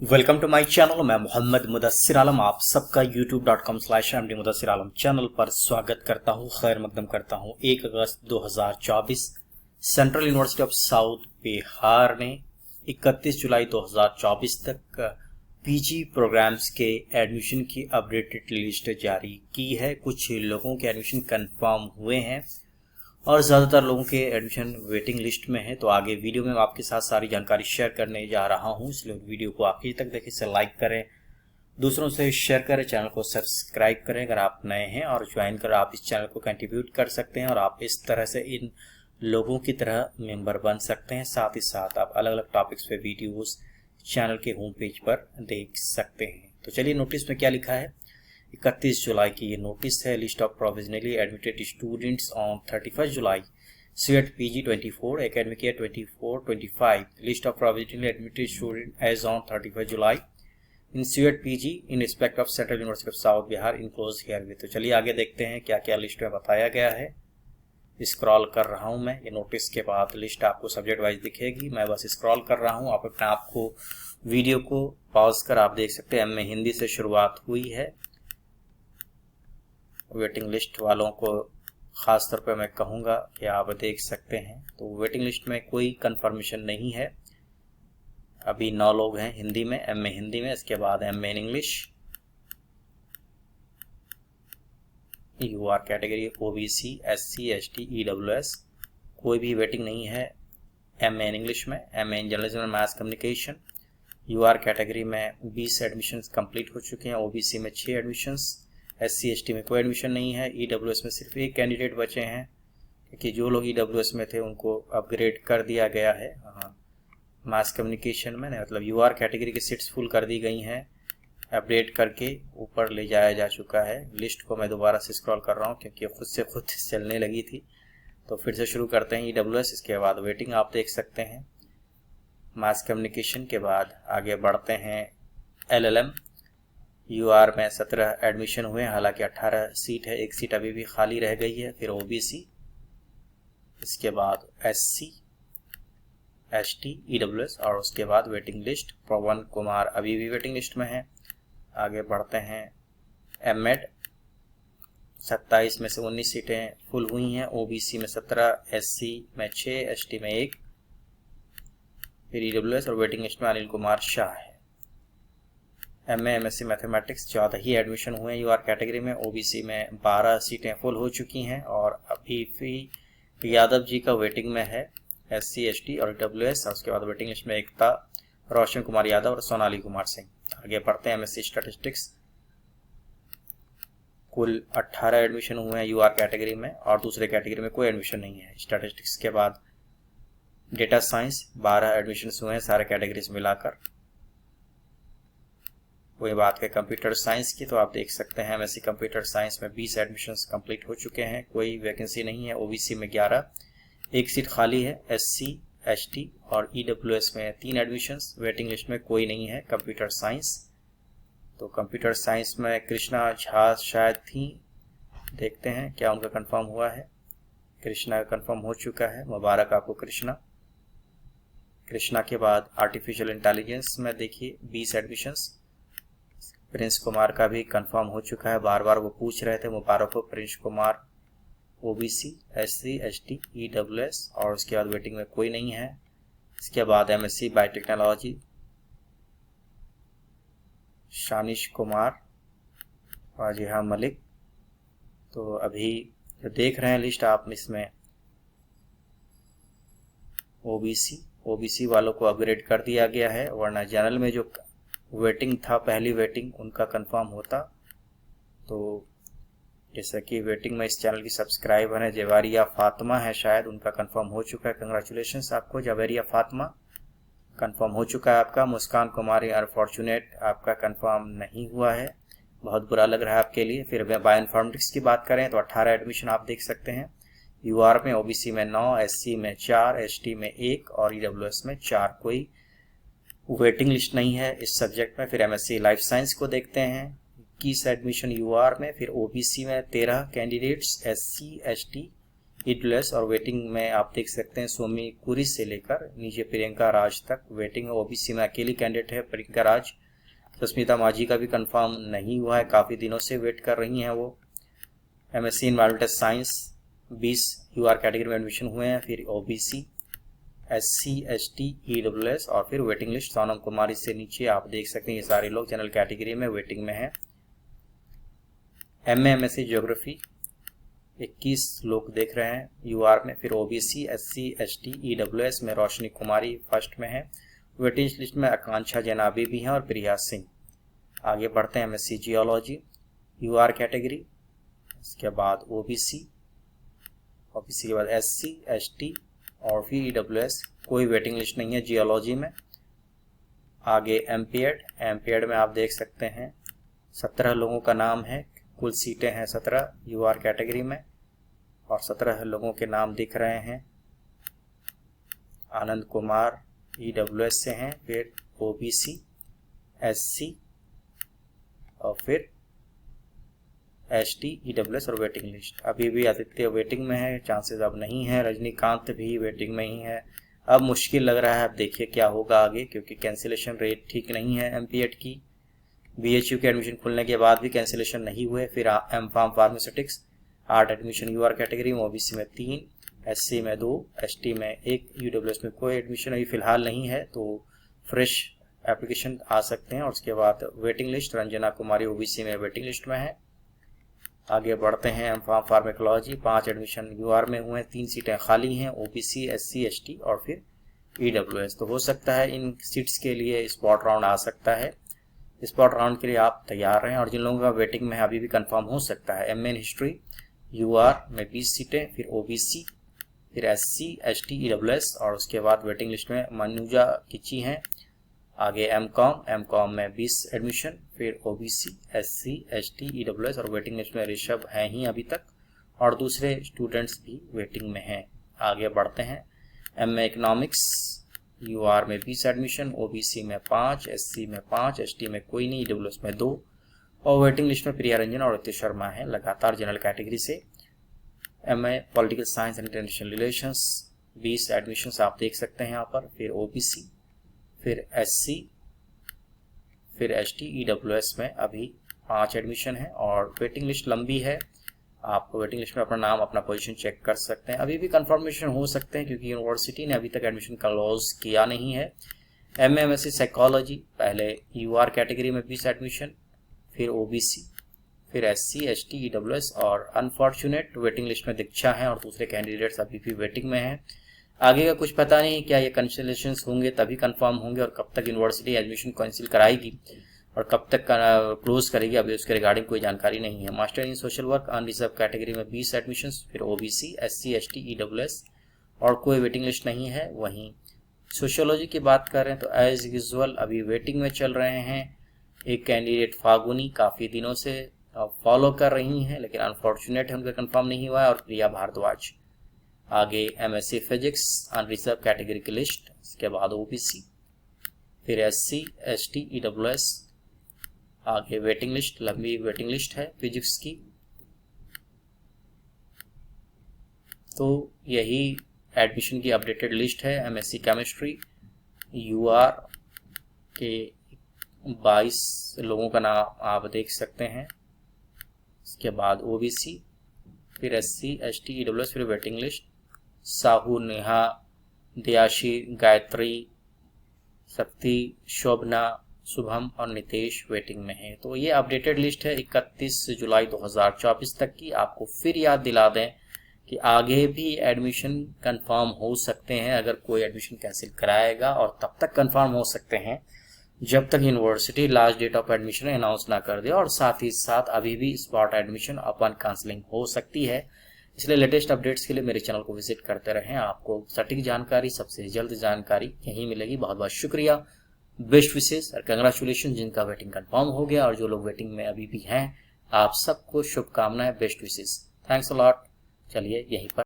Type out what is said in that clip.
Welcome to my channel. मैं मोहम्मद मुदस्सिर आलम आप सबका youtube.com/md मुदस्सिर आलम चैनल पर स्वागत करता हूं, खैर मकदम करता हूं। 1 अगस्त 2024 central university of south Bihar ने 31 जुलाई 2024 तक पीजी प्रोग्राम्स के एडमिशन की अपडेटेड लिस्ट जारी की है। कुछ लोगों के एडमिशन कंफर्म हुए हैं और ज़्यादातर लोगों के एडमिशन वेटिंग लिस्ट में है। तो आगे वीडियो में आपके साथ सारी जानकारी शेयर करने जा रहा हूं, इसलिए वीडियो को आखिर तक देखें, इसे लाइक करें, दूसरों से शेयर करें, चैनल को सब्सक्राइब करें अगर आप नए हैं, और ज्वाइन कर आप इस चैनल को कंट्रीब्यूट कर सकते हैं और आप इस तरह से इन लोगों की तरह मेंबर बन सकते हैं। साथ ही साथ आप अलग अलग टॉपिक्स पे वीडियोस चैनल के होम पेज पर देख सकते हैं। तो चलिए, नोटिस में क्या लिखा है। 31 जुलाई की ये नोटिस है। List of provisionally admitted students on 31 July CET PG 24 academic year 24-25। List of provisionally admitted student as on 31 July in CET PG in respect of central university of south Bihar enclose herewith. तो चलिए आगे देखते हैं क्या क्या list में बताया गया है। स्क्रॉल कर रहा हूं मैं। ये नोटिस के बाद लिस्ट आपको सब्जेक्ट वाइज दिखेगी। मैं बस स्क्रॉल कर रहा हूं। आप अपने आप को वीडियो को पॉज कर आप देख सकते हैं। एमए हिंदी से शुरुआत हुई है। वेटिंग लिस्ट वालों को ख़ास तौर पे मैं कहूँगा कि आप देख सकते हैं। तो वेटिंग लिस्ट में कोई कंफर्मेशन नहीं है। अभी 9 लोग हैं हिंदी में, एमए हिंदी में। इसके बाद MA in English, UR category, OBC, SC, ST, EWS, कोई भी वेटिंग नहीं है एमए इन इंग्लिश में। MA in journalism and mass communication, UR category में 20 एडमिशन्स कंप्लीट हो चुके हैं। ओबीसी में 6 एडमिशन्स, एससी एसटी में कोई एडमिशन नहीं है। ईडब्ल्यूएस में सिर्फ एक कैंडिडेट बचे हैं, क्योंकि जो लोग ईडब्ल्यूएस में थे उनको अपग्रेड कर दिया गया है। मास कम्युनिकेशन में मतलब यूआर कैटेगरी की सीट्स फुल कर दी गई हैं, अपडेट करके ऊपर ले जाया जा चुका है। लिस्ट को मैं दोबारा से स्क्रॉल कर रहा हूँ क्योंकि खुद से खुद चलने लगी थी। तो फिर से शुरू करते हैं। ईडब्ल्यूएस, इसके बाद वेटिंग आप देख सकते हैं। मास कम्युनिकेशन के बाद आगे बढ़ते हैं। एलएलएम, यूआर में 17 एडमिशन हुए हैं, हालांकि 18 सीट है, एक सीट अभी भी खाली रह गई है। फिर ओबीसी, इसके बाद एससी, एसटी, ईडब्ल्यूएस, और उसके बाद वेटिंग लिस्ट। पवन कुमार अभी भी वेटिंग लिस्ट में है। आगे बढ़ते हैं। एमएड, 27 में से 19 सीटें फुल हुई हैं। ओबीसी में 17, एससी में 6, एसटी में 1, फिर ईडब्ल्यूएस, और वेटिंग लिस्ट में अनिल कुमार शाह है। एमए एमएससी मैथमेटिक्स 14 ही एडमिशन हुए हैं यूआर कैटेगरी में। ओबीसी में 12 सीटें फुल हो चुकी हैं और अभी भी यादव जी का वेटिंग में है, एससी एसटी और ईडब्ल्यूएस। और उसके बाद वेटिंग लिस्ट में एकता, रोशन कुमार यादव और सोनाली कुमार सिंह। आगे बढ़ते हैं। एमएससी स्टैटिस्टिक्स, कुल 18 एडमिशन हुए हैं यूआर कैटेगरी में और दूसरे कैटेगरी में कोई एडमिशन नहीं है। स्टैटिस्टिक्स के बाद डेटा साइंस, 12 एडमिशन हुए हैं सारे कैटेगरीज मिलाकर। कोई बात है कंप्यूटर साइंस की, तो आप देख सकते हैं एमएससी कंप्यूटर साइंस में 20 एडमिशन्स कंप्लीट हो चुके हैं, कोई वैकेंसी नहीं है। ओबीसी में 11, एक सीट खाली है। एससी एसटी और ईडब्ल्यूएस में 3 एडमिशन्स, वेटिंग लिस्ट में कोई नहीं है। कंप्यूटर साइंस, तो कंप्यूटर साइंस में कृष्णा झा शायद थी, देखते हैं क्या उनका कंफर्म हुआ है। कृष्णा का कंफर्म हो चुका है, मुबारक आपको कृष्णा। कृष्णा के बाद आर्टिफिशियल इंटेलिजेंस में देखिए 20 एडमिशन्स। प्रिंस कुमार का भी कंफर्म हो चुका है, बार बार वो पूछ रहे थे, मुबारक हो Prince Kumar. OBC, SC, ST, EWS, और उसके बाद वेटिंग में कोई नहीं है। इसके बाद एमएससी बायोटेक्नोलॉजी, शानिश कुमार, वाजिहा मलिक। तो अभी जो देख रहे हैं लिस्ट आप, इसमें ओबीसी वालों को अपग्रेड कर दिया गया है, वरना जनरल में जो वेटिंग था, पहली वेटिंग, उनका कंफर्म होता। तो जैसा कि वेटिंग में इस चैनल की सब्सक्राइबर है जवेरिया फातिमा है, शायद उनका कंफर्म हो चुका है। कंग्रेचुलेशंस आपको जवेरिया फातिमा, कंफर्म हो चुका है आपका। मुस्कान कुमारी अनफॉर्चुनेट, आपका कंफर्म नहीं हुआ है, बहुत बुरा लग रहा है आपके लिए। फिर बायोइन्फॉर्मेटिक्स की बात करें तो 18 एडमिशन आप देख सकते हैं यूआर में। ओबीसी में 9, एससी में 4, एसटी में 1 और ईडब्ल्यूएस में 4, कोई वेटिंग लिस्ट नहीं है इस सब्जेक्ट में। फिर एमएससी लाइफ साइंस को देखते हैं, 21 एडमिशन यूआर में। फिर ओबीसी में 13 कैंडिडेट्स, एससी एसटी EWS और वेटिंग में आप देख सकते हैं सोमी कुरी से लेकर नीचे प्रियंका राज तक वेटिंग है। OBC में अकेली कैंडिडेट है प्रियंका राज। सस्मिता माझी का भी कंफर्म नहीं हुआ है, काफ़ी दिनों से वेट कर रही हैं वो। MSc environmental science 20 UR category में एडमिशन हुए हैं। फिर OBC, SC, ST, EWS और फिर वेटिंग लिस्ट सोनम कुमारी से नीचे आप देख सकते हैं ये सारे लोग जनरल कैटेगरी में वेटिंग में हैं। MA MSc ज्योग्राफी 21 लोग देख रहे हैं UR में। फिर OBC, SC, ST, EWS में रोशनी कुमारी फर्स्ट में है। वेटिंग लिस्ट में आकांक्षा जनाबी भी हैं और प्रिया सिंह। आगे बढ़ते हैं MSc जियोलॉजी UR कैटेगरी, इसके बाद OBC के बाद SC, ST और फिर EWS। कोई वेटिंग लिस्ट नहीं है जियोलॉजी में। आगे एमपीएड में आप देख सकते हैं 17 लोगों का नाम है, कुल सीटें हैं 17 UR कैटेगरी में और 17 लोगों के नाम दिख रहे हैं। आनंद कुमार EWS से हैं, फिर OBC, SC और फिर ST, EWS और वेटिंग लिस्ट। अभी भी आदित्य वेटिंग में है, चांसेस अब नहीं है। रजनीकांत भी वेटिंग में ही है। अब मुश्किल लग रहा है, अब देखिए क्या होगा आगे, क्योंकि कैंसिलेशन रेट ठीक नहीं है एमपीएड की। BHU के एडमिशन खुलने के बाद भी कैंसिलेशन नहीं हुए। फिर M.Pharm pharmaceutics 8 admission UR category में, OBC में 3, SC में 2, ST में 1, EWS में कोई एडमिशन अभी फिलहाल नहीं है, तो फ्रेश एप्लीकेशन आ सकते हैं। और उसके बाद वेटिंग लिस्ट रंजना कुमारी OBC में वेटिंग लिस्ट में है। आगे बढ़ते हैं M.Pharm फार्माकोलॉजी 5 एडमिशन UR में हुए हैं, 3 सीटें खाली हैं, OBC, SC, ST और फिर EWS। तो हो सकता है इन सीट्स के लिए स्पॉट राउंड आ सकता है। स्पॉट राउंड के लिए आप तैयार रहें। और जिन लोगों का वेटिंग में अभी भी कंफर्म हो सकता है, MA हिस्ट्री UR में 20 सीटें, फिर OBC, फिर SC, ST, EWS और उसके बाद वेटिंग लिस्ट में मनुजा किची हैं। आगे M.Com में 20 एडमिशन, फिर OBC, SC, ST, EWS और वेटिंग लिस्ट में ऋषभ हैं ही अभी तक और दूसरे स्टूडेंट्स भी वेटिंग में हैं। आगे बढ़ते हैं MA इकोनॉमिक्स UR में 20 एडमिशन, OBC में 5, SC में 5, ST में कोई नहीं, EWS में 2 और वेटिंग लिस्ट में प्रिया रंजन और रितेश शर्मा है लगातार जनरल कैटेगरी से। MA political science and international relations 20 admissions आप देख सकते हैं यहाँ पर। फिर OBC, फिर SC, फिर ST, EWS में अभी 5 एडमिशन है और वेटिंग लिस्ट लंबी है। आप वेटिंग लिस्ट में अपना नाम, अपना पोजीशन चेक कर सकते हैं। अभी भी कंफर्मेशन हो सकते हैं क्योंकि यूनिवर्सिटी ने अभी तक एडमिशन क्लोज किया नहीं है। MA MSc साइकोलॉजी पहले UR कैटेगरी में 20 एडमिशन, फिर OBC, फिर SC, ST, EWS और अनफॉर्चुनेट वेटिंग लिस्ट में दीक्षा हैं और दूसरे कैंडिडेट्स अभी भी वेटिंग में हैं। आगे का कुछ पता नहीं, क्या ये कैंसिलेशन होंगे तभी कंफर्म होंगे और कब तक यूनिवर्सिटी एडमिशन कैंसिल कराएगी और कब तक क्लोज करेगी, अभी उसके रिगार्डिंग कोई जानकारी नहीं है। Master in social work unreserve category में 20 एडमिशन्स, फिर OBC, SC, ST, EWS और कोई वेटिंग लिस्ट नहीं है। वहीं सोशियोलॉजी की बात करें तो एज यूजुअल अभी वेटिंग में चल रहे हैं। एक कैंडिडेट फागुनी काफ़ी दिनों से फॉलो कर रही हैं, लेकिन अनफॉर्चुनेट है उनका कंफर्म नहीं हुआ है, और प्रिया भारद्वाज। आगे MSc फिजिक्स अनरिजर्व कैटेगरी की लिस्ट, इसके बाद OBC, फिर SC, ST, EWS। आगे वेटिंग लिस्ट, लंबी वेटिंग लिस्ट है फिजिक्स की। तो यही एडमिशन की अपडेटेड लिस्ट है। MSc केमिस्ट्री UR के 22 लोगों का नाम आप देख सकते हैं। इसके बाद OBC, फिर SC, ST, EWS, फिर वेटिंग लिस्ट साहू, नेहा, दयाशी, गायत्री, शक्ति, शोभना, शुभम और नितेश वेटिंग में है। तो ये अपडेटेड लिस्ट है 31 जुलाई 2024 तक की। आपको फिर याद दिला दें कि आगे भी एडमिशन कंफर्म हो सकते हैं अगर कोई एडमिशन कैंसिल कराएगा, और तब तक कंफर्म हो सकते हैं जब तक university last date of admission announce ना कर दे, और साथ ही साथ अभी भी स्पॉट एडमिशन अपन काउंसलिंग हो सकती है। इसलिए लेटेस्ट अपडेट्स के लिए मेरे चैनल को विजिट करते रहें। आपको सटीक जानकारी, सबसे जल्द जानकारी यहीं मिलेगी। बहुत बहुत शुक्रिया, बेस्ट विशेष और कंग्रेचुलेशन जिनका वेटिंग कंफर्म हो गया, और जो लोग वेटिंग में अभी भी हैं आप सबको शुभकामनाएं, बेस्ट विशेष। Thanks a lot. चलिए यहीं पर